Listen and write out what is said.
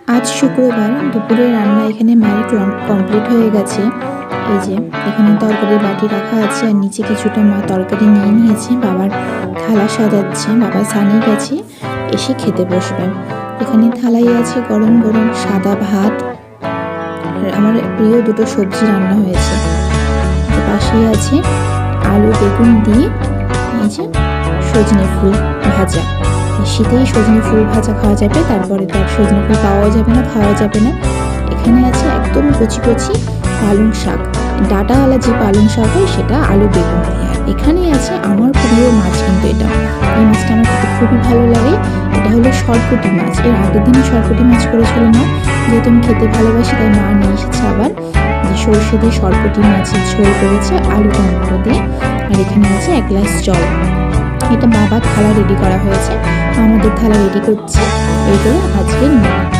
আজ শুক্রবার দুপুরে রান্না এখানে মায়ের কমপ্লিট হয়ে গেছে। এই যে এখানে তরকারির বাটি রাখা আছে আর নিচে কিছুটা মা তরকারি নিয়ে নিয়েছে। বাবার থালা সাজাচ্ছে, বাবা সানি গেছে, এসে খেতে বসবে। এখানে থালায় আছে গরম গরম সাদা ভাত, আর আমার প্রিয় দুটো সবজি রান্না হয়েছে। পাশেই আছে আলু বেগুন দিয়ে এই যে সজনে ফুল ভাজা। শীতেই সজনে ফুল ভাজা খাওয়া যাবে, তারপরে তার সজনে ফুল পাওয়া যাবে না, খাওয়া যাবে না। এখানে আছে একদম কচি কচি পালং শাক, ডাঁটাওয়ালা যে পালং শাক হয় সেটা আলু বেগুন দিয়ে। আর এখানে আছে আমার প্রিয় মাছ, কিন্তু এটা এই মাছটা আমার খেতে খুবই ভালো লাগে। এটা হলো সরপুঁটি মাছ। এর আগের দিনে সরপুঁটি মাছ করেছিল মা, যেহেতু আমি খেতে ভালোবাসি তাই মা নিয়ে এসেছে আবার। যে সরষে দিয়ে সরপুঁটি মাছের ঝোল করেছে আলু টমেটো দিয়ে। আর এখানে আছে 1 গ্লাস জল। এটা বাবার থালা রেডি করা হয়েছে, আমাদের থালা রেডি করছে। এই করে আজকের মেনু।